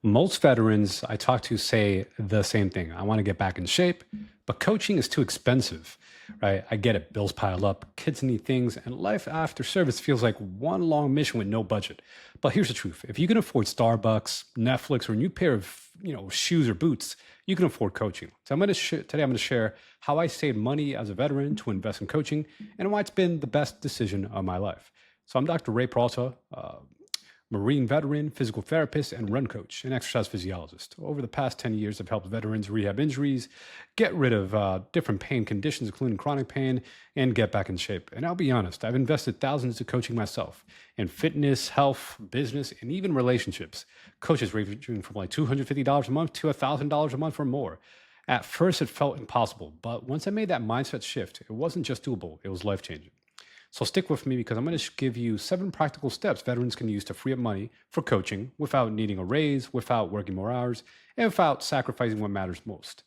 Most veterans I talk to say the same thing. I want to get back in shape, but coaching is too expensive, right? I get it. Bills pile up, kids need things, and life after service feels like one long mission with no budget. But here's the truth. If you can afford Starbucks, Netflix, or a new pair of, shoes or boots, you can afford coaching. So today I'm going to share how I saved money as a veteran to invest in coaching and why it's been the best decision of my life. So I'm Dr. Ray Peralta, Marine veteran, physical therapist, and run coach, and exercise physiologist. Over the past 10 years, I've helped veterans rehab injuries, get rid of different pain conditions, including chronic pain, and get back in shape. And I'll be honest, I've invested thousands into coaching myself in fitness, health, business, and even relationships. Coaches ranging from like $250 a month to $1,000 a month or more. At first, it felt impossible, but once I made that mindset shift, it wasn't just doable, it was life changing. So stick with me because I'm going to give you 7 practical steps veterans can use to free up money for coaching without needing a raise, without working more hours, and without sacrificing what matters most.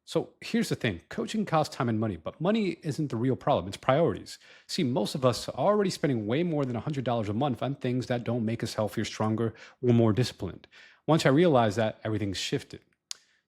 So here's the thing. Coaching costs time and money, but money isn't the real problem. It's priorities. See, most of us are already spending way more than $100 a month on things that don't make us healthier, stronger, or more disciplined. Once I realized that, everything's shifted.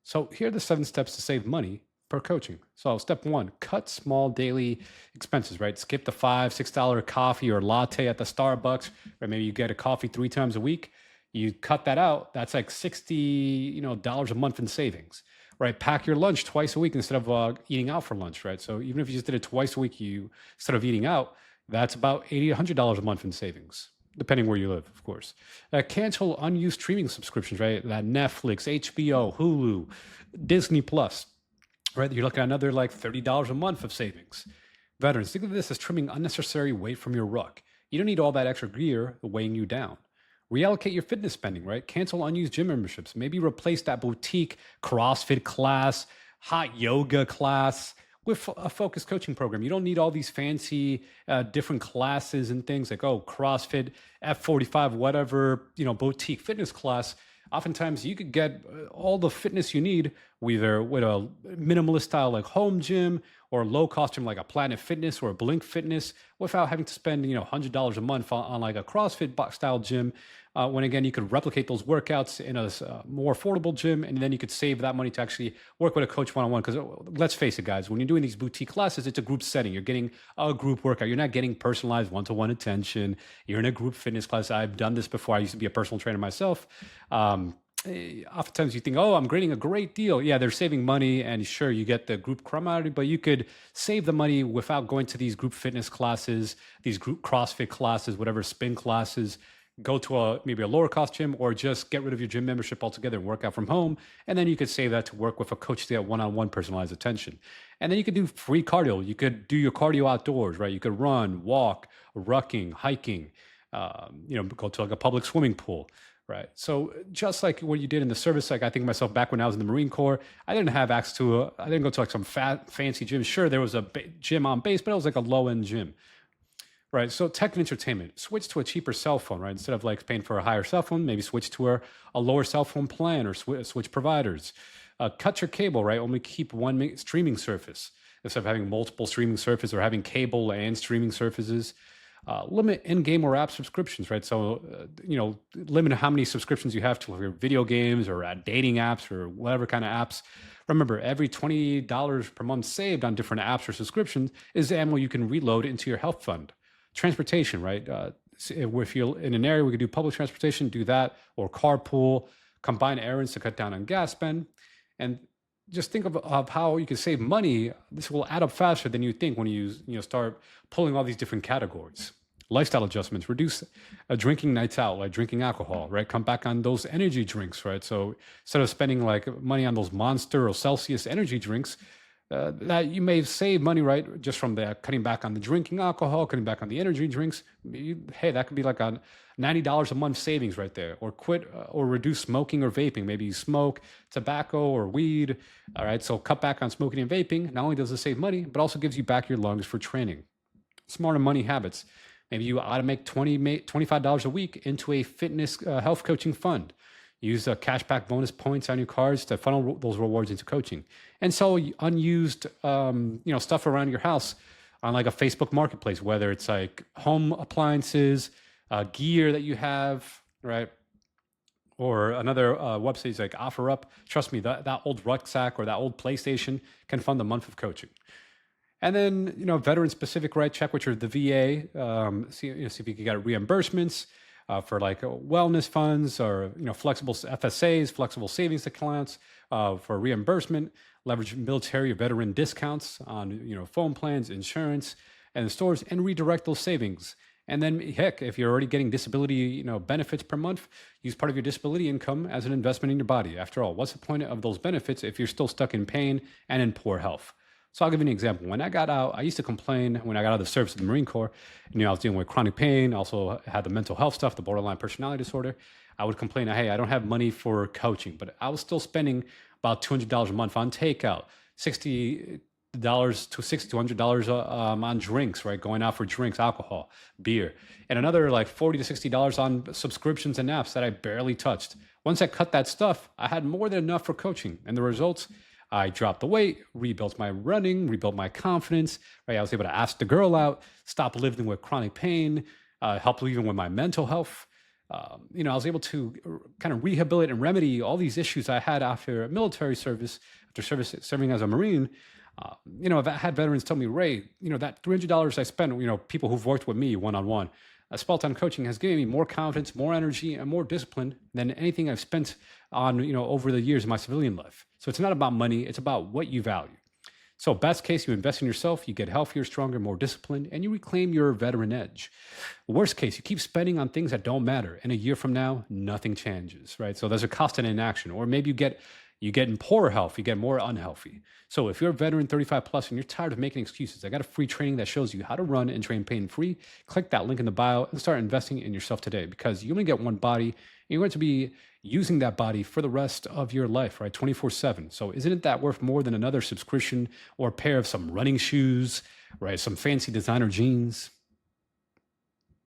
So here are the 7 steps to save money per coaching. So step 1, cut small daily expenses, right? Skip the $5, $6 coffee or latte at the Starbucks, or maybe you get a coffee 3 times a week. You cut that out. That's like $60, dollars a month in savings, right? Pack your lunch twice a week instead of eating out for lunch, right? So even if you just did it twice a week, instead of eating out, that's about $80, $100 a month in savings, depending where you live, of course. Cancel unused streaming subscriptions, right? That Netflix, HBO, Hulu, Disney Plus. Right, you're looking at another like $30 a month of savings. Veterans, think of this as trimming unnecessary weight from your ruck. You don't need all that extra gear weighing you down. Reallocate your fitness spending, right? Cancel unused gym memberships. Maybe replace that boutique CrossFit class, hot yoga class with a focused coaching program. You don't need all these fancy different classes and things like, CrossFit, F45, whatever, boutique fitness class. Oftentimes you could get all the fitness you need either with a minimalist style like home gym or low cost gym like a Planet Fitness or a Blink Fitness without having to spend $100 a month on like a CrossFit style gym. When again you could replicate those workouts in a more affordable gym, and then you could save that money to actually work with a coach one-on-one. Because let's face it, guys, when you're doing these boutique classes, it's a group setting. You're getting a group workout. You're not getting personalized one-to-one attention. You're in a group fitness class. I've done this before. I used to be a personal trainer myself. Oftentimes you think, I'm getting a great deal. Yeah, they're saving money, and sure, you get the group camaraderie, but you could save the money without going to these group fitness classes, these group CrossFit classes, whatever, spin classes. Go to maybe a lower cost gym, or just get rid of your gym membership altogether and work out from home. And then you could save that to work with a coach to get one-on-one personalized attention. And then you could do free cardio. You could do your cardio outdoors, right? You could run, walk, rucking, hiking, go to like a public swimming pool. Right. So just like what you did in the service, like I think myself back when I was in the Marine Corps, I didn't have access to I didn't go to like some fancy gym. Sure, there was a gym on base, but it was like a low end gym. Right. So tech and entertainment, switch to a cheaper cell phone, right? Instead of like paying for a higher cell phone, maybe switch to a lower cell phone plan or switch providers. Cut your cable, right? Only keep one streaming service instead of having multiple streaming services or having cable and streaming services. Limit in-game or app subscriptions, right? So, limit how many subscriptions you have to your video games or dating apps or whatever kind of apps. Remember, every $20 per month saved on different apps or subscriptions is ammo you can reload into your health fund. Transportation, right? If you're in an area we could do public transportation, do that, or carpool, combine errands to cut down on gas spend. And just think of how you can save money. This will add up faster than you think when you start pulling all these different categories. Lifestyle adjustments, reduce drinking nights out, like drinking alcohol, right? Come back on those energy drinks, right? So instead of spending like money on those Monster or Celsius energy drinks, that you may save money, right? Just from the cutting back on the drinking alcohol, cutting back on the energy drinks. Hey, that could be like a $90 a month savings right there. Or quit or reduce smoking or vaping. Maybe you smoke tobacco or weed. All right, so cut back on smoking and vaping. Not only does it save money, but also gives you back your lungs for training. Smarter money habits. Maybe you ought to make $25 a week into a fitness health coaching fund. Use cashback bonus points on your cards to funnel those rewards into coaching. And so unused, stuff around your house on like a Facebook marketplace, whether it's like home appliances, gear that you have, right? Or another website is like OfferUp. Trust me, that old rucksack or that old PlayStation can fund a month of coaching. And then, veteran specific, right? Check with the VA. See if you can get reimbursements for like wellness funds or, flexible FSAs, flexible savings accounts for reimbursement. Leverage military or veteran discounts on, phone plans, insurance, and the stores, and redirect those savings. And then, heck, if you're already getting disability, benefits per month, use part of your disability income as an investment in your body. After all, what's the point of those benefits if you're still stuck in pain and in poor health? So I'll give you an example. When I got out, I used to complain when I got out of the service of the Marine Corps. I was dealing with chronic pain, also had the mental health stuff, the borderline personality disorder. I would complain, hey, I don't have money for coaching, but I was still spending about $200 a month on takeout, $60 to $60 to $100 on drinks, right? Going out for drinks, alcohol, beer, and another like $40 to $60 on subscriptions and apps that I barely touched. Once I cut that stuff, I had more than enough for coaching, and the results, I dropped the weight, rebuilt my running, rebuilt my confidence, right? I was able to ask the girl out, stop living with chronic pain, help even with my mental health. I was able to kind of rehabilitate and remedy all these issues I had after military service, serving as a Marine. I've had veterans tell me, Ray, that $300 I spent, people who've worked with me one-on-one, Spelt-on coaching has given me more confidence, more energy, and more discipline than anything I've spent on, over the years of my civilian life. So it's not about money, it's about what you value. So best case, you invest in yourself, you get healthier, stronger, more disciplined, and you reclaim your veteran edge. Worst case, you keep spending on things that don't matter. And a year from now, nothing changes, right? So there's a cost in inaction. Or maybe you get in poorer health, you get more unhealthy. So if you're a veteran 35 plus and you're tired of making excuses, I got a free training that shows you how to run and train pain free. Click that link in the bio and start investing in yourself today, because you only get one body and you're going to be using that body for the rest of your life, right? 24/7. So isn't that worth more than another subscription or a pair of some running shoes, right? Some fancy designer jeans?